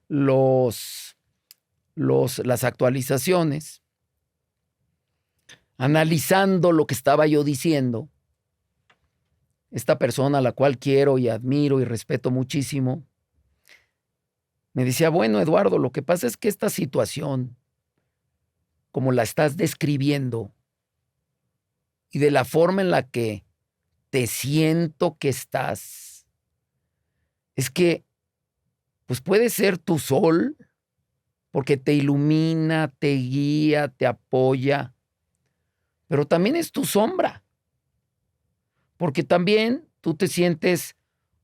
las actualizaciones, analizando lo que estaba yo diciendo, esta persona a la cual quiero y admiro y respeto muchísimo, me decía, bueno, Eduardo, lo que pasa es que esta situación, como la estás describiendo, y de la forma en la que te siento que estás, es que, pues puede ser tu sol, porque te ilumina, te guía, te apoya, pero también es tu sombra, porque también tú te sientes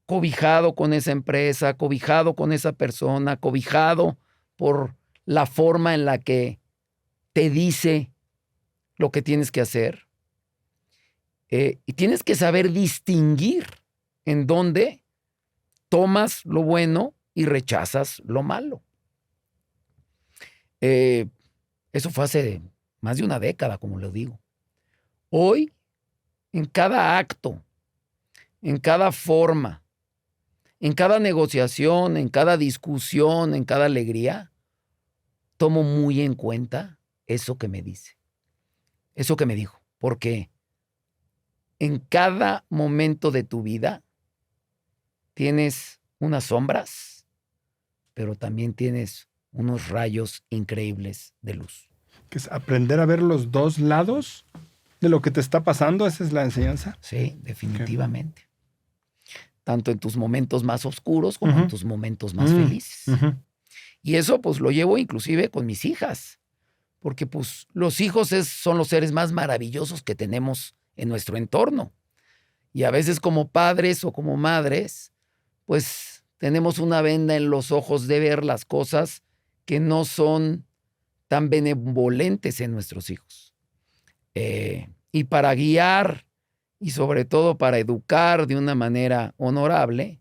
cobijado con esa empresa, cobijado con esa persona, cobijado por la forma en la que te dice lo que tienes que hacer. Y tienes que saber distinguir en dónde tomas lo bueno y rechazas lo malo. Eso fue hace más de una década, como lo digo. Hoy, en cada acto, en cada forma, en cada negociación, en cada discusión, en cada alegría, tomo muy en cuenta eso que me dice, eso que me dijo, porque en cada momento de tu vida tienes unas sombras, pero también tienes unos rayos increíbles de luz. Que es aprender a ver los dos lados de lo que te está pasando. Esa es la enseñanza. Sí, definitivamente. Tanto en tus momentos más oscuros como en tus momentos más felices. Y eso pues lo llevo inclusive con mis hijas, porque pues los hijos son los seres más maravillosos que tenemos en nuestro entorno. Y a veces como padres o como madres, pues tenemos una venda en los ojos de ver las cosas que no son tan benevolentes en nuestros hijos. Y para guiar y sobre todo para educar de una manera honorable,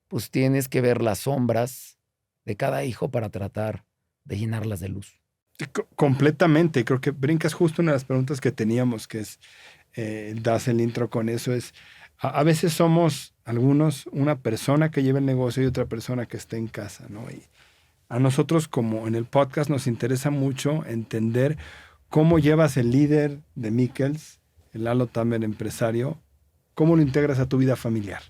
pues tienes que ver las sombras de cada hijo para tratar de llenarlas de luz. Completamente. Creo que brincas justo una de las preguntas que teníamos, que es, das el intro con eso, es, a veces somos algunos una persona que lleva el negocio y otra persona que está en casa, ¿no? Y a nosotros, como en el podcast, nos interesa mucho entender cómo llevas el líder de Mikkels, el Lalo Tammer empresario, cómo lo integras a tu vida familiar.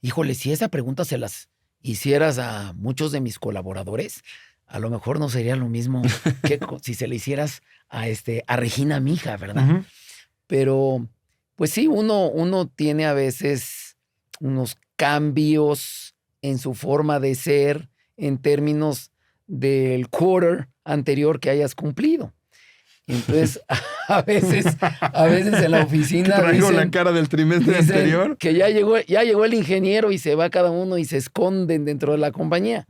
Híjole, si esa pregunta se las hicieras a muchos de mis colaboradores, a lo mejor no sería lo mismo que si se le hicieras a Regina, mi hija, ¿verdad? Pero, pues sí, uno tiene a veces unos cambios en su forma de ser en términos del quarter anterior que hayas cumplido. Entonces, a veces en la oficina traigo la cara del trimestre anterior. Que ya llegó el ingeniero y se va cada uno y se esconden dentro de la compañía.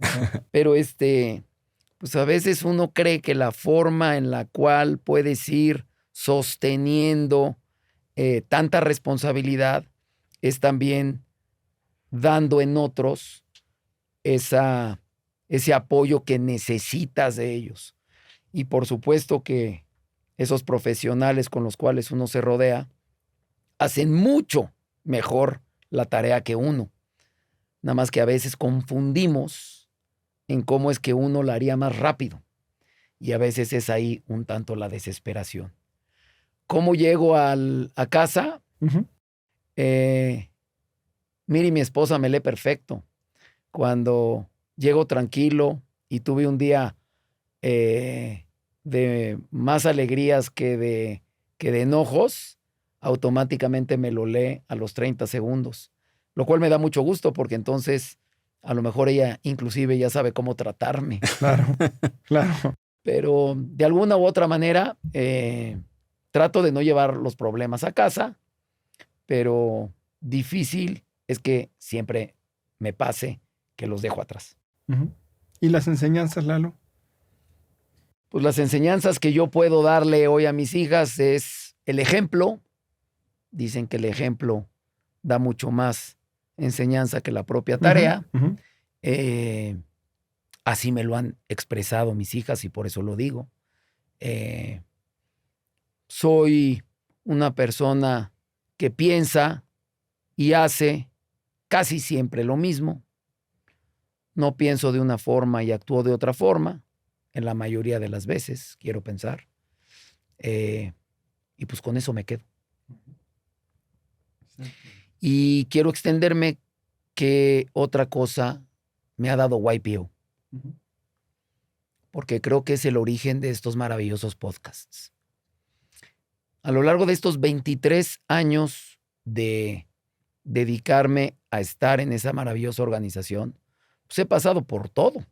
Pero pues a veces uno cree que la forma en la cual puedes ir sosteniendo tanta responsabilidad es también dando en otros ese apoyo que necesitas de ellos. Y por supuesto que esos profesionales con los cuales uno se rodea hacen mucho mejor la tarea que uno. Nada más que a veces confundimos en cómo es que uno la haría más rápido. Y a veces es ahí un tanto la desesperación. ¿Cómo llego a casa? Miri, mi esposa me lee perfecto. Cuando llego tranquilo y tuve un día de más alegrías que de enojos, automáticamente me lo lee a los 30 segundos, lo cual me da mucho gusto porque entonces a lo mejor ella inclusive ya sabe cómo tratarme. Claro, claro. Pero de alguna u otra manera trato de no llevar los problemas a casa, pero difícil es que siempre me pase que los dejo atrás. ¿Y las enseñanzas, Lalo? Pues las enseñanzas que yo puedo darle hoy a mis hijas es el ejemplo. Dicen que el ejemplo da mucho más enseñanza que la propia tarea. Ujú. Así me lo han expresado mis hijas y por eso lo digo. Soy una persona que piensa y hace casi siempre lo mismo. No pienso de una forma y actúo de otra forma, en la mayoría de las veces, quiero pensar. Y pues con eso me quedo. Y quiero extenderme que otra cosa me ha dado YPO, porque creo que es el origen de estos maravillosos podcasts. A lo largo de estos 23 años de dedicarme a estar en esa maravillosa organización, pues he pasado por todo.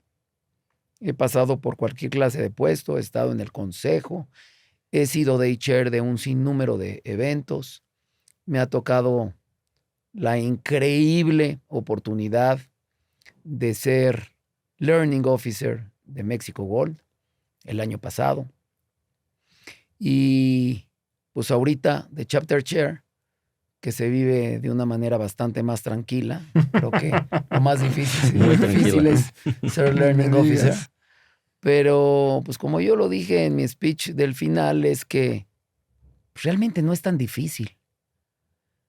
He pasado por cualquier clase de puesto, he estado en el consejo, he sido day chair de un sinnúmero de eventos, me ha tocado la increíble oportunidad de ser Learning Officer de Mexico Gold el año pasado. Y pues ahorita de Chapter Chair, que se vive de una manera bastante más tranquila. Creo que lo más difícil es ser Learning Officer. Pero pues como yo lo dije en mi speech del final, es que pues, realmente no es tan difícil.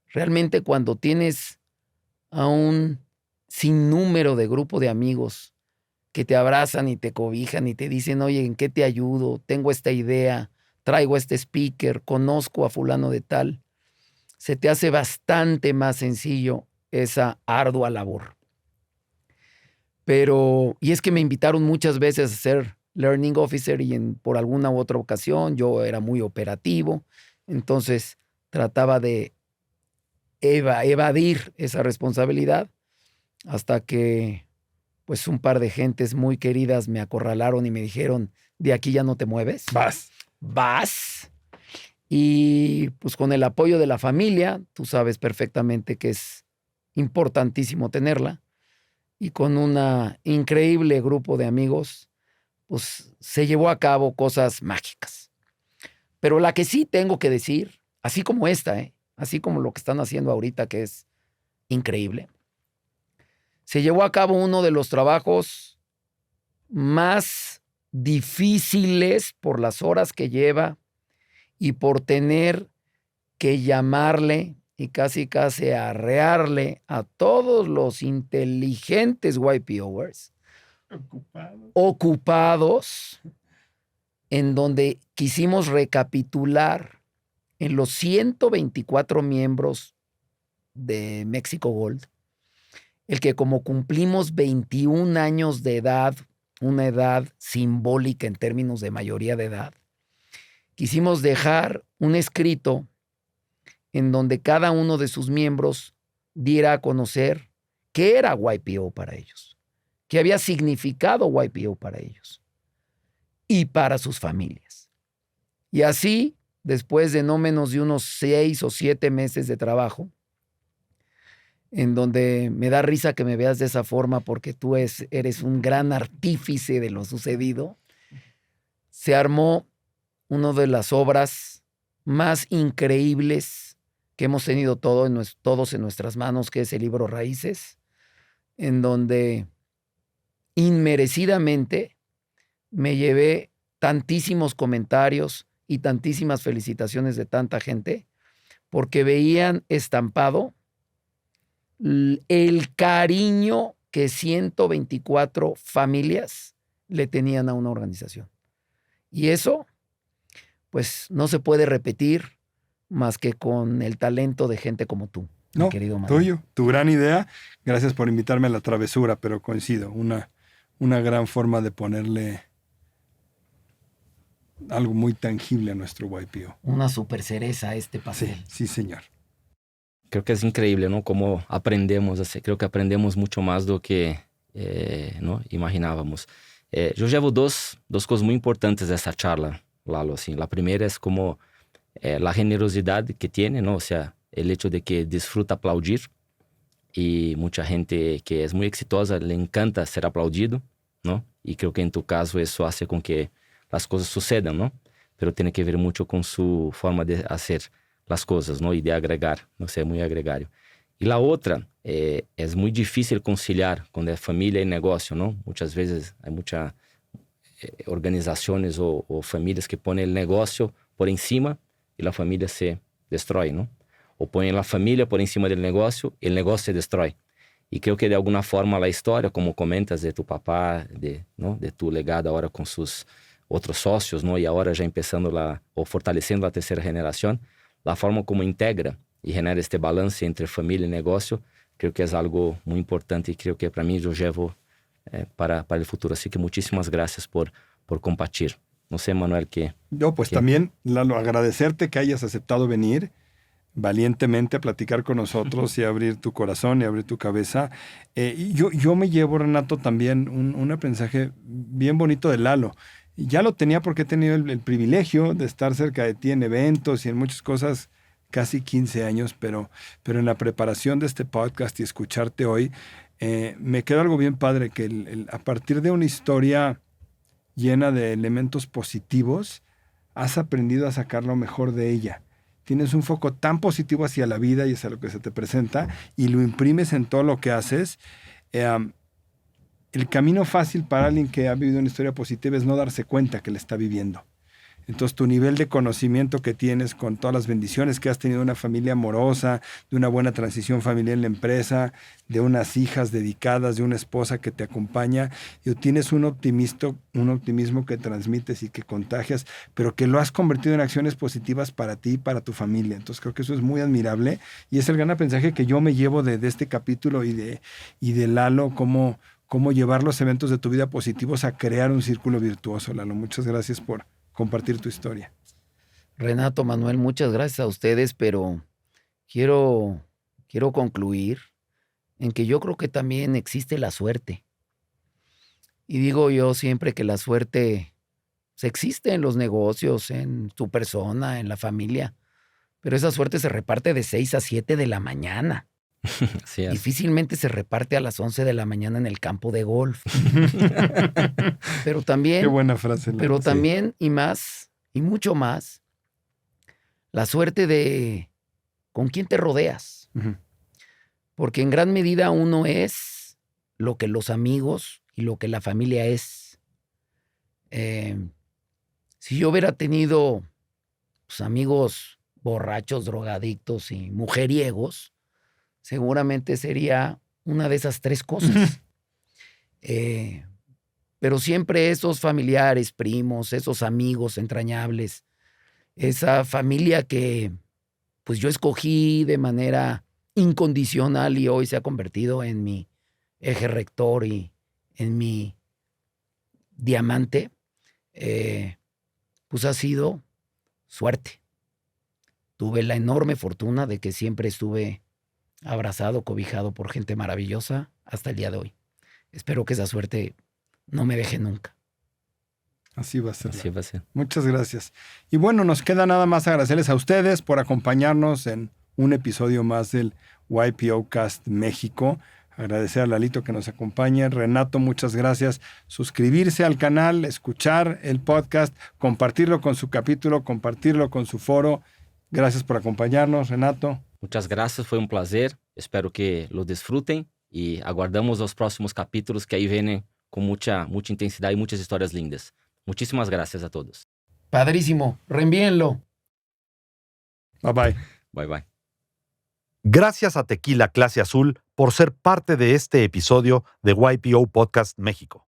Realmente cuando tienes a un sinnúmero de grupo de amigos que te abrazan y te cobijan y te dicen, oye, ¿en qué te ayudo? Tengo esta idea, traigo a este speaker, conozco a fulano de tal. Se te hace bastante más sencillo esa ardua labor. Y es que me invitaron muchas veces a ser Learning Officer y por alguna u otra ocasión yo era muy operativo, entonces trataba de evadir esa responsabilidad hasta que pues un par de gentes muy queridas me acorralaron y me dijeron, de aquí ya no te mueves. Vas. Y pues con el apoyo de la familia, tú sabes perfectamente que es importantísimo tenerla, y con un increíble grupo de amigos, pues se llevó a cabo cosas mágicas. Pero la que sí tengo que decir, así como esta, así como lo que están haciendo ahorita, que es increíble, se llevó a cabo uno de los trabajos más difíciles por las horas que lleva y por tener que llamarle y casi arrearle a todos los inteligentes YPOers ocupados, en donde quisimos recapitular en los 124 miembros de Mexico Gold, el que como cumplimos 21 años de edad, una edad simbólica en términos de mayoría de edad, quisimos dejar un escrito en donde cada uno de sus miembros diera a conocer qué era YPO para ellos, qué había significado YPO para ellos y para sus familias. Y así, después de no menos de unos 6 o 7 meses de trabajo, en donde me da risa que me veas de esa forma porque tú eres un gran artífice de lo sucedido, se armó una de las obras más increíbles que hemos tenido todos en nuestras manos, que es el libro Raíces, en donde inmerecidamente me llevé tantísimos comentarios y tantísimas felicitaciones de tanta gente, porque veían estampado el cariño que 124 familias le tenían a una organización. Y eso, pues, no se puede repetir más que con el talento de gente como tú, mi querido Manuel. Tu gran idea. Gracias por invitarme a la travesura, pero coincido. Una gran forma de ponerle algo muy tangible a nuestro YPO. Una super cereza a este pastel. Sí, señor. Creo que es increíble, ¿no? Cómo aprendemos, creo que aprendemos mucho más do que ¿no? imaginábamos. Yo llevo dos cosas muy importantes de esta charla, Lalo. Assim. La primera es como la generosidad que tiene, ¿no? O sea, el hecho de que disfruta aplaudir, y mucha gente que es muy exitosa le encanta ser aplaudido, ¿no? Y creo que en tu caso eso hace con que las cosas sucedan, ¿no? Pero tiene que ver mucho con su forma de hacer las cosas, ¿no? Y de agregar, no sé, muy agregario. Y la otra, es muy difícil conciliar cuando es familia y negocio, ¿no? Muchas veces hay muchas organizaciones o familias que ponen el negocio por encima y la familia se destruye, ¿no? O ponen la familia por encima del negocio y el negocio se destruye. Y creo que de alguna forma la historia, como comentas de tu papá, ¿no? De tu legado ahora con sus otros socios, ¿no? Y ahora ya empezando o fortalecendo la tercera generación, la forma como integra y genera este balance entre familia y negocio, creo que es algo muy importante y creo que para mí yo llevo para el futuro. Así que muchísimas gracias por compartir. No sé, Manuel, ¿qué? Yo, pues también, Lalo, agradecerte que hayas aceptado venir valientemente a platicar con nosotros y abrir tu corazón y abrir tu cabeza. Y yo me llevo, Renato, también un aprendizaje bien bonito de Lalo. Ya lo tenía porque he tenido el privilegio de estar cerca de ti en eventos y en muchas cosas, casi 15 años, pero en la preparación de este podcast y escucharte hoy, me queda algo bien padre, que a partir de una historia llena de elementos positivos, has aprendido a sacar lo mejor de ella. Tienes un foco tan positivo hacia la vida y hacia lo que se te presenta y lo imprimes en todo lo que haces. El camino fácil para alguien que ha vivido una historia positiva es no darse cuenta que la está viviendo. Entonces, tu nivel de conocimiento que tienes con todas las bendiciones que has tenido de una familia amorosa, de una buena transición familiar en la empresa, de unas hijas dedicadas, de una esposa que te acompaña, y tienes un optimismo que transmites y que contagias, pero que lo has convertido en acciones positivas para ti y para tu familia. Entonces, creo que eso es muy admirable y es el gran aprendizaje que yo me llevo de este capítulo y de Lalo, cómo llevar los eventos de tu vida positivos a crear un círculo virtuoso, Lalo. Muchas gracias por compartir tu historia. Renato, Manuel, muchas gracias a ustedes, pero quiero concluir en que yo creo que también existe la suerte. Y digo yo siempre que la suerte existe en los negocios, en tu persona, en la familia, pero esa suerte se reparte de 6 a 7 de la mañana. Así es. Difícilmente se reparte a las 11 de la mañana en el campo de golf. Pero también, qué buena frase. pero Sí. también y más, y mucho más, la suerte de con quién te rodeas. Uh-huh. Porque en gran medida uno es lo que los amigos y lo que la familia es. Si yo hubiera tenido pues, amigos borrachos, drogadictos y mujeriegos, seguramente sería una de esas tres cosas. Pero siempre esos familiares, primos, esos amigos entrañables, esa familia que pues yo escogí de manera incondicional y hoy se ha convertido en mi eje rector y en mi diamante, pues ha sido suerte. Tuve la enorme fortuna de que siempre estuve abrazado, cobijado por gente maravillosa hasta el día de hoy. Espero que esa suerte no me deje nunca. Así va a ser. Así va a ser. Muchas gracias. Y bueno, nos queda nada más agradecerles a ustedes por acompañarnos en un episodio más del YPO Cast México. Agradecer a Lalito que nos acompaña. Renato, muchas gracias. Suscribirse al canal, escuchar el podcast, compartirlo con su capítulo, compartirlo con su foro. Gracias por acompañarnos, Renato. Muchas gracias, fue un placer. Espero que lo disfruten y aguardamos los próximos capítulos que ahí vienen con mucha intensidad y muchas historias lindas. Muchísimas gracias a todos. Padrísimo, reenvíenlo. Bye bye. Bye bye. Gracias a Tequila Clase Azul por ser parte de este episodio de YPO Podcast México.